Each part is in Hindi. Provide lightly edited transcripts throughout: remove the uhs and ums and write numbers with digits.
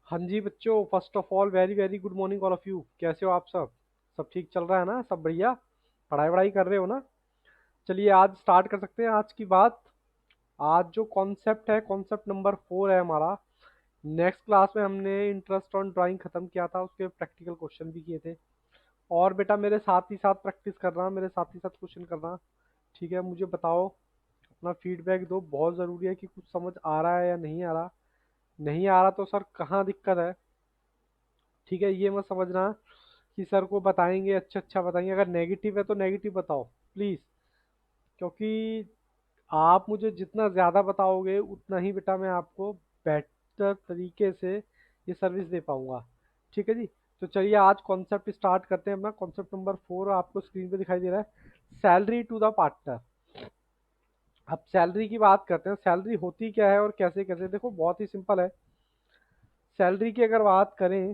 हाँ जी बच्चों, first of all very very good morning all of you. कैसे हो आप सब? सब ठीक चल रहा है ना? सब बढ़िया? पढ़ाई वढ़ाई कर रहे हो ना? चलिए आज स्टार्ट कर सकते हैं आज की बात। आज जो कॉन्सेप्ट है, कॉन्सेप्ट नंबर 4 है हमारा। नेक्स्ट क्लास में हमने इंटरेस्ट ऑन ड्राइंग खत्म किया था, उसके प्रैक्टिकल क्वेश्चन भी किए थे। और बेटा मेरे साथ ही साथ प्रैक्टिस करना, मेरे साथ ही साथ क्वेश्चन करना। ठीक है, मुझे बताओ, अपना फीडबैक दो। बहुत ज़रूरी है कि कुछ समझ आ रहा है या नहीं आ रहा। नहीं आ रहा तो सर कहाँ दिक्कत है? ठीक है, ये मत समझना कि सर को बताएंगे अच्छा अच्छा बताएंगे। अगर नेगेटिव है तो नेगेटिव बताओ प्लीज़, क्योंकि आप मुझे जितना ज़्यादा बताओगे उतना ही बेटा मैं आपको बेहतर तरीके से ये सर्विस दे पाऊंगा। ठीक है जी। तो चलिए आज कॉन्सेप्ट स्टार्ट करते हैं। अपना कॉन्सेप्ट नंबर 4 आपको स्क्रीन पे दिखाई दे रहा है, सैलरी टू द पार्टनर। अब सैलरी की बात करते हैं। सैलरी होती क्या है और कैसे कैसे, देखो बहुत ही सिंपल है। सैलरी की अगर बात करें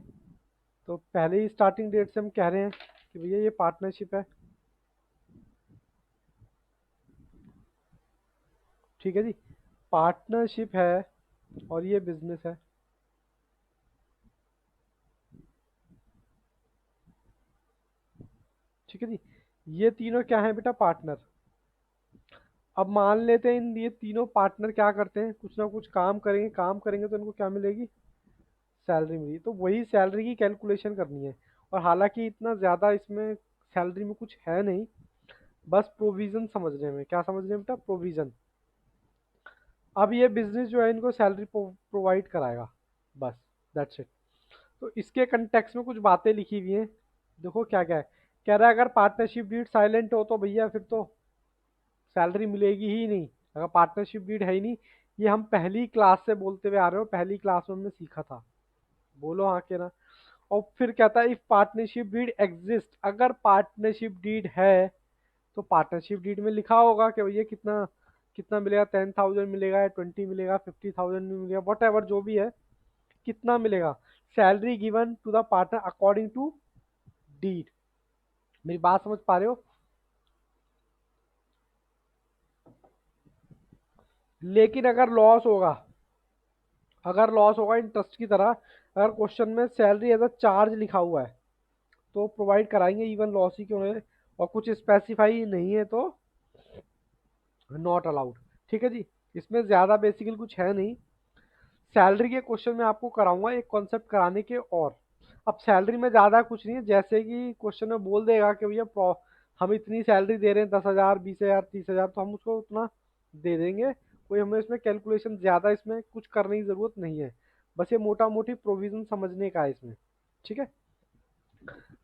तो पहले ही स्टार्टिंग डेट से हम कह रहे हैं कि भैया ये पार्टनरशिप है। ठीक है जी, पार्टनरशिप है और ये बिजनेस है। ठीक है जी, ये तीनों क्या है बेटा? पार्टनर। अब मान लेते हैं इन ये तीनों पार्टनर क्या करते हैं, कुछ ना कुछ काम करेंगे। काम करेंगे तो इनको क्या मिलेगी? सैलरी मिलेगी। तो वही सैलरी की कैलकुलेशन करनी है। और हालांकि इतना ज़्यादा इसमें सैलरी में कुछ है नहीं, बस प्रोविज़न समझने में। क्या समझने में बेटा? प्रोविज़न। अब ये बिजनेस जो है इनको सैलरी प्रोवाइड कराएगा, बस, दैट्स इट। तो इसके कंटेक्स्ट में कुछ बातें लिखी हुई हैं। देखो क्या क्या है। कह रहा है अगर पार्टनरशिप डीड साइलेंट हो तो भैया फिर तो सैलरी मिलेगी ही नहीं। अगर पार्टनरशिप डीड है ही नहीं। ये हम पहली क्लास से बोलते हुए आ रहे हो, पहली क्लास में हमने सीखा था। बोलो हाँ के ना। और फिर कहता है इफ पार्टनरशिप डीड एग्जिस्ट, अगर पार्टनरशिप डीड है तो पार्टनरशिप डीड में लिखा होगा कि भैया कितना कितना मिलेगा। 10,000 मिलेगा या 20 मिलेगा, 50,000 मिलेगा, वट एवर जो भी है, कितना मिलेगा। Salary given to the partner according to deed. मेरी बात समझ पा रहे हो? लेकिन अगर लॉस होगा, अगर लॉस होगा इंटरेस्ट की तरह, अगर क्वेश्चन में सैलरी एज अ चार्ज लिखा हुआ है तो प्रोवाइड कराएंगे इवन लॉस ही क्यों है। और कुछ स्पेसिफाई नहीं है तो नॉट अलाउड। ठीक है जी, इसमें ज़्यादा बेसिकली कुछ है नहीं। सैलरी के क्वेश्चन में आपको कराऊंगा एक कॉन्सेप्ट कराने के और। अब सैलरी में ज़्यादा कुछ नहीं है, जैसे कि क्वेश्चन में बोल देगा कि भैया हम इतनी सैलरी दे रहे हैं, 10,000, 20,000, 30,000, तो हम उसको उतना दे देंगे। कोई हमें इसमें कैलकुलेशन ज़्यादा इसमें कुछ करने की ज़रूरत नहीं है। बस ये मोटा मोटी प्रोविज़न समझने का है इसमें। ठीक है,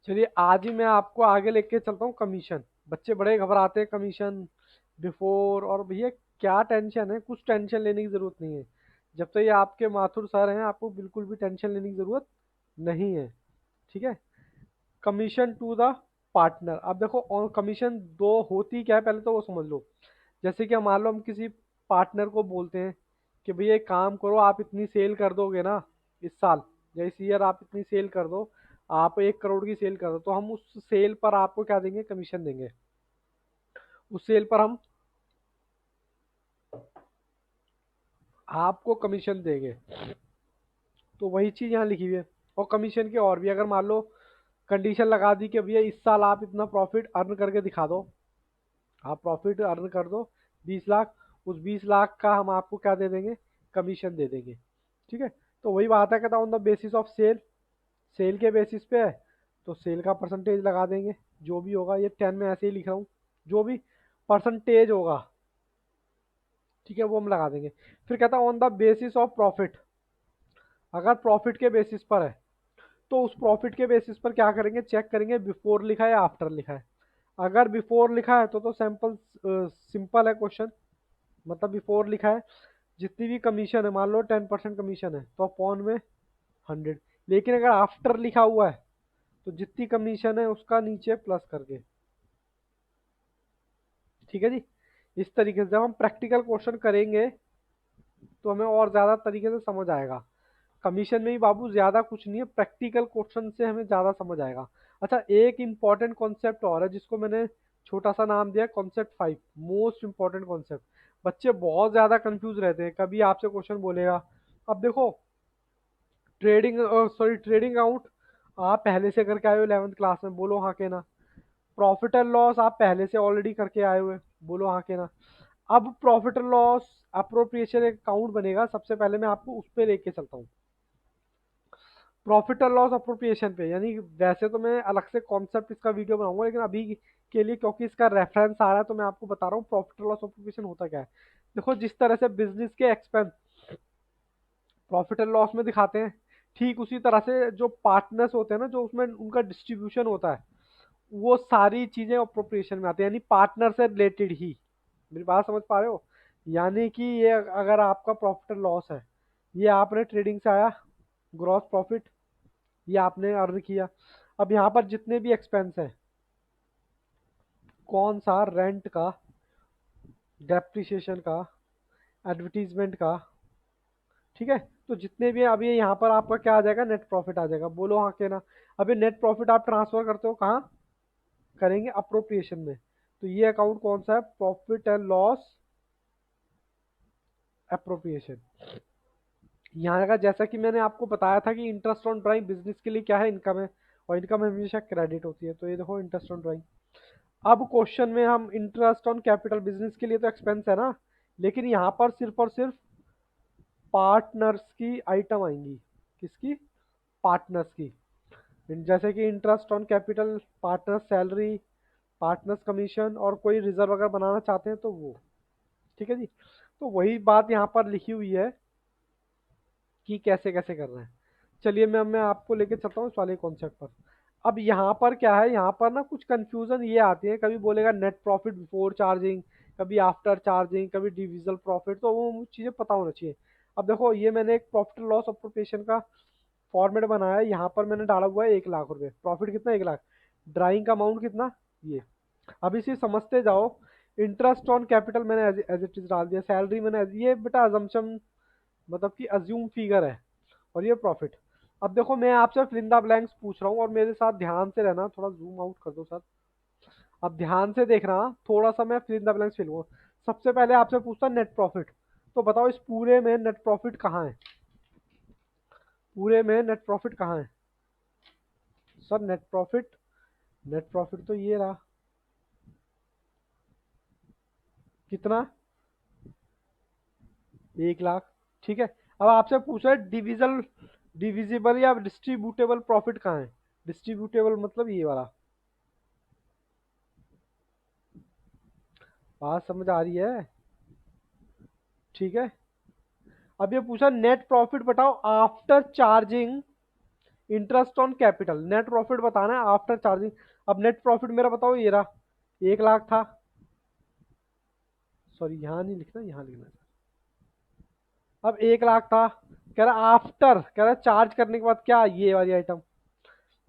चलिए आज ही मैं आपको आगे लेके चलता हूँ। कमीशन, बच्चे बड़े घबराते हैं कमीशन बिफोर। और भैया क्या टेंशन है? कुछ टेंशन लेने की ज़रूरत नहीं है। जब तक ये आपके माथुर सर हैं आपको बिल्कुल भी टेंशन लेने की ज़रूरत नहीं है। ठीक है, कमीशन टू द पार्टनर। अब देखो, और कमीशन दो होती क्या है पहले तो वो समझ लो। जैसे कि मान लो हम किसी पार्टनर को बोलते हैं कि भैया एक काम करो, आप इतनी सेल कर दोगे ना इस साल या इस ईयर, आप इतनी सेल कर दो, आप 1 करोड़ की सेल कर दो, तो हम उस सेल पर आपको क्या देंगे? कमीशन देंगे। उस सेल पर हम आपको कमीशन देंगे। तो वही चीज़ यहाँ लिखी हुई है। और कमीशन के और भी, अगर मान लो कंडीशन लगा दी कि भैया इस साल आप इतना प्रॉफिट अर्न करके दिखा दो, आप प्रॉफिट अर्न कर दो 20 लाख, उस 20 लाख का हम आपको क्या दे देंगे? कमीशन दे देंगे। ठीक है, तो वही बात है, कहता on the basis of sale. Sale के बेसिस पे है तो सेल का परसेंटेज लगा देंगे। जो भी होगा, ये 10 में ऐसे ही लिख रहा हूँ, जो भी परसेंटेज होगा, ठीक है, वो हम लगा देंगे। फिर कहता on the basis of profit. अगर प्रॉफिट के बेसिस पर है तो उस प्रॉफिट के बेसिस पर क्या करेंगे? चेक करेंगे बिफोर लिखा है या आफ्टर लिखा है। अगर बिफोर लिखा है तो सैंपल सिंपल है क्वेश्चन, मतलब बिफोर लिखा है जितनी भी कमीशन है, मान लो 10% कमीशन है तो अपॉन में 100। लेकिन अगर आफ्टर लिखा हुआ है तो जितनी कमीशन है उसका नीचे प्लस करके। ठीक है जी, इस तरीके से जब हम प्रैक्टिकल क्वेश्चन करेंगे तो हमें और ज़्यादा तरीके से समझ आएगा। कमीशन में ही बाबू ज़्यादा कुछ नहीं है, प्रैक्टिकल क्वेश्चन से हमें ज़्यादा समझ आएगा। अच्छा, एक इम्पॉर्टेंट कॉन्सेप्ट और है जिसको मैंने छोटा सा नाम दिया कॉन्सेप्ट 5, मोस्ट इम्पॉर्टेंट कॉन्सेप्ट। बच्चे बहुत ज़्यादा कंफ्यूज रहते हैं, कभी आपसे क्वेश्चन बोलेगा। अब देखो, ट्रेडिंग, सॉरी ट्रेडिंग अकाउंट आप पहले से करके आए हो 11th क्लास में, बोलो हाँ के ना। प्रॉफिट एंड लॉस आप पहले से ऑलरेडी करके आए हुए, बोलो हाँ के ना। अब प्रॉफिट एंड लॉस अप्रोप्रिएशन एक अकाउंट बनेगा, सबसे पहले मैं आपको उस पे लेके चलता हूँ, प्रॉफिट एंड लॉस अप्रोप्रिएशन पे। यानी वैसे तो मैं अलग से कॉन्सेप्ट इसका वीडियो बनाऊंगा, लेकिन अभी के लिए क्योंकि इसका रेफरेंस आ रहा है तो मैं आपको बता रहा हूँ प्रॉफिट एंड लॉस अप्रोप्रिएशन होता क्या है। देखो जिस तरह से बिजनेस के एक्सपेंस प्रॉफिट एंड लॉस में दिखाते हैं, ठीक उसी तरह से जो पार्टनर्स होते हैं ना, जो उसमें उनका डिस्ट्रीब्यूशन होता है, वो सारी चीजें अप्रोप्रिएशन में आती है, यानी पार्टनर से रिलेटेड ही। मेरी बात समझ पा रहे हो? यानी कि ये अगर आपका प्रॉफिट एंड लॉस है, ये आपने ट्रेडिंग से आया, ग्रॉस प्रॉफिट ये आपने अर्न किया। अब यहाँ पर जितने भी एक्सपेंस है, कौन सा, रेंट का, डेप्रिसिएशन का, एडवर्टीजमेंट का, ठीक है, तो जितने भी हैं, अभी यहाँ पर आपका क्या आ जाएगा, नेट प्रॉफिट आ जाएगा, बोलो हाँ के ना। अभी नेट प्रॉफिट आप ट्रांसफर करते हो कहाँ, करेंगे अप्रोप्रिएशन में। तो ये अकाउंट कौन सा है, प्रॉफिट एंड लॉस अप्रोप्रिएशन। यहाँ का जैसा कि मैंने आपको बताया था कि इंटरेस्ट ऑन ड्राइंग बिजनेस के लिए क्या है, इनकम है, और इनकम हमेशा क्रेडिट होती है। तो ये देखो इंटरेस्ट ऑन ड्राइंग। अब क्वेश्चन में हम इंटरेस्ट ऑन कैपिटल, बिजनेस के लिए तो एक्सपेंस है ना, लेकिन यहाँ पर सिर्फ और सिर्फ पार्टनर्स की आइटम आएंगी। किसकी, पार्टनर्स की। जैसे कि interest on capital, partners salary, partners commission, और कोई रिजर्व अगर बनाना चाहते हैं तो वो, ठीक है जी। तो वही बात यहाँ पर लिखी हुई है कि कैसे कैसे करना है। चलिए मैं आपको लेके चलता हूँ इस वाले कॉन्सेप्ट पर। अब यहाँ पर क्या है, यहाँ पर ना कुछ कंफ्यूजन ये आती है, कभी बोलेगा नेट प्रॉफिट बिफोर चार्जिंग, कभी आफ्टर चार्जिंग, कभी डिविजल प्रॉफिट, तो वो चीज़ें पता होना चाहिए। अब देखो ये मैंने एक प्रॉफिट लॉस अप्रोप्रिएशन का फॉर्मेट बनाया है, यहाँ पर मैंने डाला हुआ है 1 लाख रुपए, प्रॉफिट कितना, 1 लाख, ड्राइंग का अमाउंट कितना, ये। अब इसे समझते जाओ। इंटरेस्ट ऑन कैपिटल मैंने एज इट इज डाल दिया, सैलरी मैंने ये बेटा अजम्पशन, मतलब कि अज्यूम फिगर है, और ये प्रॉफिट। अब देखो मैं आपसे फिल इन द ब्लैंक्स पूछ रहा हूँ, और मेरे साथ ध्यान से रहना, थोड़ा जूम आउट कर दो सर। अब ध्यान से देखना, थोड़ा सा मैं फिल इन द ब्लैंक्स फिलूंगा। सबसे पहले आपसे पूछता नेट प्रॉफिट, तो बताओ इस पूरे में नेट प्रॉफिट कहाँ है, पूरे में नेट प्रॉफिट कहाँ है sir, net profit, net profit तो ये रहा, कितना, 1 लाख, ठीक है। अब आपसे पूछा है डिविजल, डिविजिबल या डिस्ट्रीब्यूटेबल प्रॉफिट कहाँ है, डिस्ट्रीब्यूटेबल मतलब ये वाला, बात समझ आ रही है, ठीक है। अब ये पूछा नेट प्रॉफिट बताओ after charging interest on capital, net profit बताना है आफ्टर चार्जिंग। अब नेट प्रॉफिट मेरा बताओ ये रहा, 1 लाख था, सॉरी यहाँ नहीं लिखना, यहाँ लिखना है। अब 1 लाख था, कह रहा आफ्टर, कह रहा चार्ज करने के बाद क्या, ये वाली आइटम।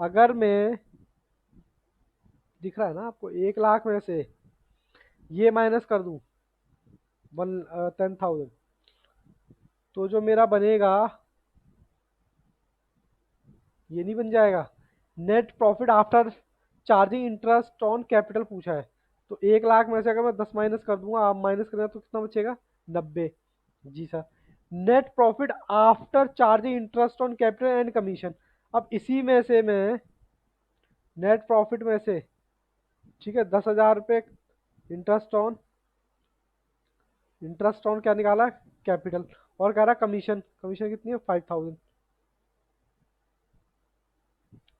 अगर मैं, दिख रहा है ना आपको, 1 लाख में से ये माइनस कर दूं, 10,000, तो जो मेरा बनेगा, ये नहीं बन जाएगा। Net profit after charging interest on capital पूछा है, तो 1 लाख में से अगर मैं 10 माइनस कर दूंगा, आप माइनस करें तो कितना बचेगा, 90। जी sir. Net profit after charging interest on capital and commission. अब इसी में से मैं, नेट प्रॉफिट में से, ठीक है, 10,000 रुपये इंटरेस्ट ऑन, इंटरेस्ट ऑन क्या निकाला, कैपिटल, और कह रहा कमीशन, कमीशन कितनी है, 5,000,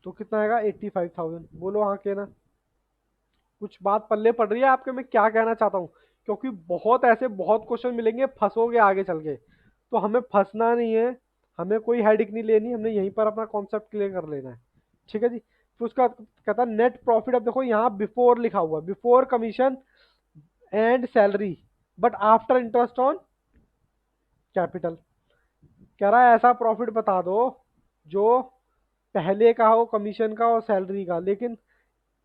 तो कितना आएगा, 85,000, बोलो हाँ के ना। कुछ बात पल्ले पड़ रही है आपके, मैं क्या कहना चाहता हूँ, क्योंकि बहुत ऐसे बहुत क्वेश्चन मिलेंगे, फंसोगे आगे चल के, तो हमें फंसना नहीं है, हमें कोई हेडिक नहीं लेनी, हमने यहीं पर अपना कॉन्सेप्ट क्लियर कर लेना है, ठीक है जी। फिर उसका कहता है नेट प्रॉफिट, अब देखो यहाँ बिफोर लिखा हुआ, before commission and salary, but after interest on capital. कह रहा है ऐसा प्रॉफिट बता दो जो पहले का हो कमीशन का और सैलरी का, लेकिन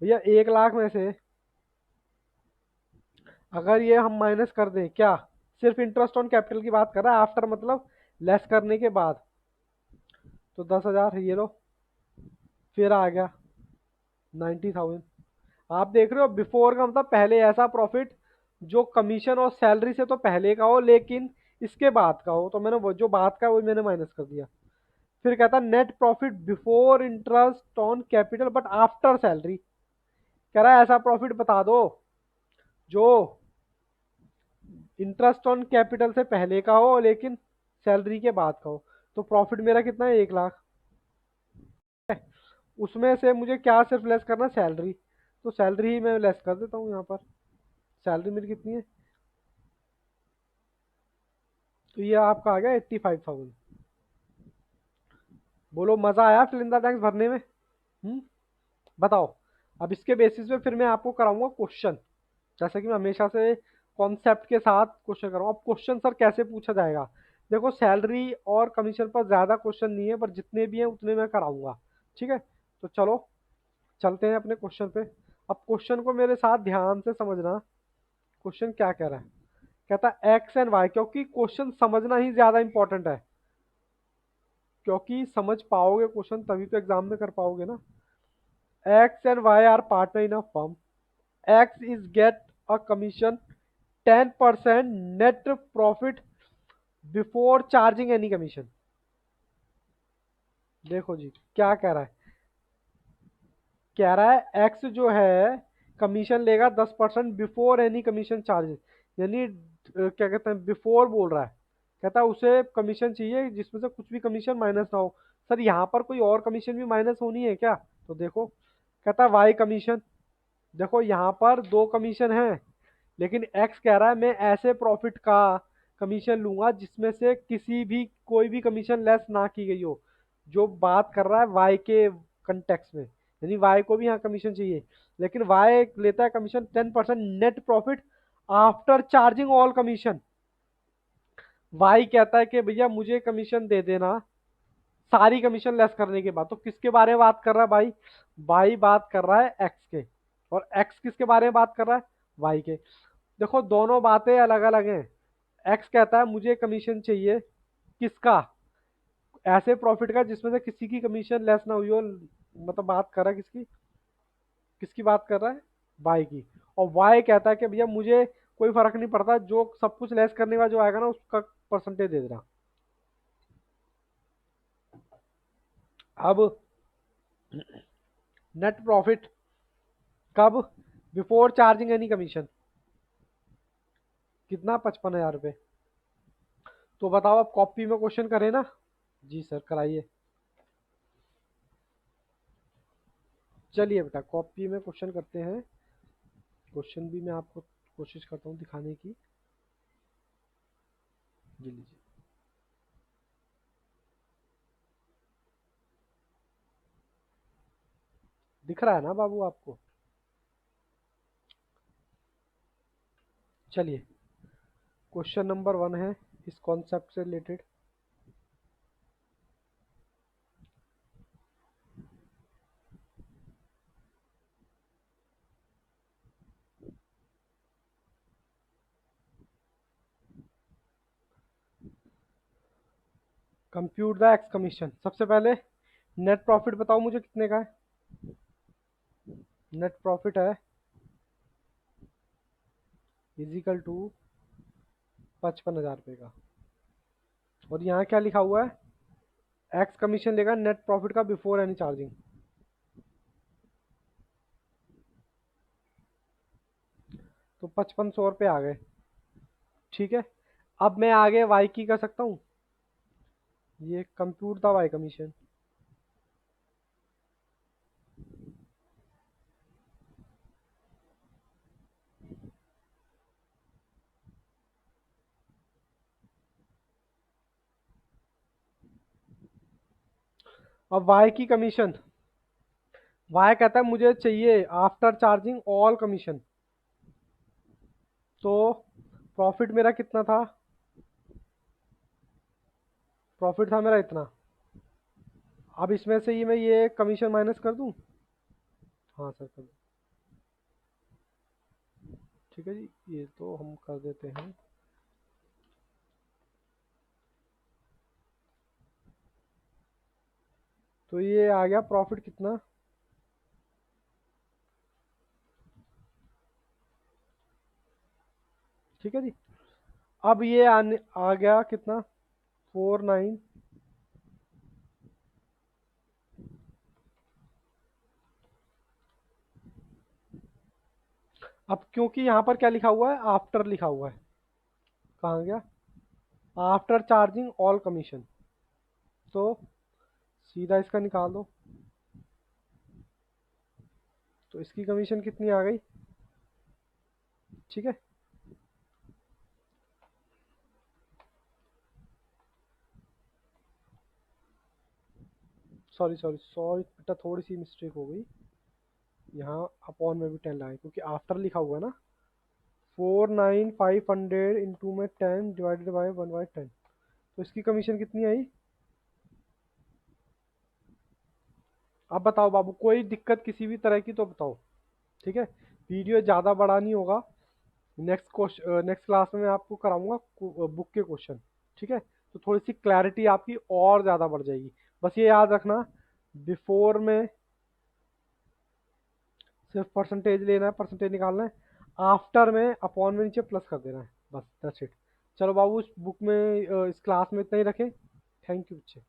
भैया 1 लाख में से अगर ये हम माइनस कर दें, क्या, सिर्फ इंटरेस्ट ऑन कैपिटल की बात कर रहा है, आफ्टर मतलब लेस करने के बाद, तो 10,000 ये लो, फिर आ गया 90,000। आप देख रहे हो बिफोर का मतलब पहले ऐसा प्रॉफिट जो कमीशन और सैलरी से तो पहले का हो, लेकिन इसके बाद का हो, तो मैंने वो जो बात का वो मैंने माइनस कर दिया। फिर कहता है net profit before interest on capital but after salary. कह रहा है ऐसा प्रॉफिट बता दो जो इंटरेस्ट ऑन कैपिटल से पहले का हो लेकिन सैलरी के बाद का हो। तो प्रॉफिट मेरा कितना है, 1 लाख। उसमें से मुझे क्या सिर्फ लेस करना, सैलरी। तो सैलरी ही मैं लेस कर देता हूँ यहाँ पर। सैलरी मेरी कितनी है, तो ये आपका आ गया 85,000। बोलो मजा आया फिल इन द ब्लैंक्स भरने में? बताओ। अब इसके बेसिस पे फिर मैं आपको कराऊंगा क्वेश्चन, जैसे कि मैं हमेशा से कॉन्सेप्ट के साथ क्वेश्चन कर रहा हूँ। अब क्वेश्चन सर कैसे पूछा जाएगा? देखो सैलरी और कमीशन पर ज़्यादा क्वेश्चन नहीं है, पर जितने भी हैं उतने मैं कराऊंगा। ठीक है, तो चलो चलते हैं अपने क्वेश्चन पे। अब क्वेश्चन को मेरे साथ ध्यान से समझना। क्वेश्चन क्या कह रहा है? कहता है एक्स एंड वाई, क्योंकि क्वेश्चन समझना ही ज़्यादा इंपॉर्टेंट है। क्योंकि समझ पाओगे क्वेश्चन तभी तो एग्जाम में कर पाओगे ना। X and Y are partner in a firm. X is get a commission 10% net profit before charging any commission। देखो जी क्या कह रहा है? कह रहा है X जो है कमीशन लेगा 10% बिफोर एनी कमीशन चार्जेस। यानी क्या कहते हैं, बिफोर बोल रहा है। कहता है उसे कमीशन चाहिए जिसमें से कुछ भी कमीशन माइनस ना हो। सर यहाँ पर कोई और कमीशन भी माइनस होनी है क्या? तो देखो कहता है वाई कमीशन। देखो यहाँ पर 2 कमीशन है, लेकिन एक्स कह रहा है मैं ऐसे प्रॉफिट का कमीशन लूंगा जिसमें से किसी भी कोई भी कमीशन लेस ना की गई हो। जो बात कर रहा है वाई के कंटेक्स में, यानी वाई को भी यहाँ कमीशन चाहिए। लेकिन वाई लेता है commission 10% net profit after charging all commission. Y कहता है कि भैया मुझे कमीशन दे देना सारी कमीशन लेस करने के बाद। तो किसके बारे में बात कर रहा है भाई? भाई बात कर रहा है एक्स के। और एक्स किसके बारे में बात कर रहा है? वाई के। देखो दोनों बातें अलग अलग हैं। एक्स कहता है मुझे कमीशन चाहिए किसका, ऐसे प्रॉफिट का जिसमें से किसी की कमीशन लेस ना हुई हो। मतलब बात कर रहा है किसकी, किसकी बात कर रहा है? वाई की। और वाई कहता है कि भैया मुझे कोई फर्क नहीं पड़ता, जो सब कुछ लेस करने का जो आएगा ना उसका परसेंटेज दे देना। अब नेट प्रॉफिट कब? Before charging any commission. कितना? 55,000 रुपये। तो बताओ अब कॉपी में क्वेश्चन करें ना? जी सर कराइए। चलिए बेटा कॉपी में क्वेश्चन करते हैं। क्वेश्चन भी मैं आपको कोशिश करता हूँ दिखाने की। जी लीजिए। दिख रहा है ना बाबू आपको? चलिए क्वेश्चन नंबर 1 है इस कॉन्सेप्ट से related. Compute the x commission. सबसे पहले नेट प्रॉफिट बताओ मुझे कितने का है? नेट प्रॉफिट है इजिकल टू 55,000 रुपये का। और यहाँ क्या लिखा हुआ है? एक्स कमीशन लेगा नेट प्रॉफिट का बिफोर एनी चार्जिंग। तो 5500 रुपये आ गए। ठीक है, अब मैं आगे वाई की कर सकता हूँ। ये कंप्यूट द वाई कमीशन। अब वाई की कमीशन। वाई कहता है मुझे चाहिए आफ्टर चार्जिंग ऑल कमीशन। तो प्रॉफिट मेरा कितना था? प्रॉफिट था मेरा इतना। अब इसमें से ही मैं ये कमीशन माइनस कर दूं? हाँ सर कर दूं। ठीक है जी, ये तो हम कर देते हैं। तो ये आ गया प्रॉफिट कितना? ठीक है जी। अब ये आ गया कितना? 49 अब क्योंकि यहाँ पर क्या लिखा हुआ है, आफ्टर लिखा हुआ है, कहाँ गया, आफ्टर चार्जिंग ऑल कमीशन, तो सीधा इसका निकाल दो। तो इसकी कमीशन कितनी आ गई, ठीक है। सॉरी सॉरी सॉरी बेटा, थोड़ी सी मिस्टेक हो गई, यहाँ अपॉन में भी 10 लगाए क्योंकि आफ्टर लिखा हुआ है ना। 4,9,500 इंटू में 10 डिवाइडेड बाई 1/10, तो इसकी कमीशन कितनी आई। अब बताओ बाबू, कोई दिक्कत किसी भी तरह की तो बताओ, ठीक है। वीडियो ज़्यादा बड़ा नहीं होगा, नेक्स्ट क्लास में मैं आपको कराऊंगा बुक के क्वेश्चन, ठीक है। तो थोड़ी सी क्लैरिटी आपकी और ज़्यादा बढ़ जाएगी। बस ये याद रखना, बिफोर में सिर्फ परसेंटेज लेना है, परसेंटेज निकालना है, आफ्टर में अपॉन में नीचे प्लस कर देना है, बस दैट्स इट। चलो बाबू, इस बुक में इस क्लास में इतना ही रखें। थैंक यू बच्चे।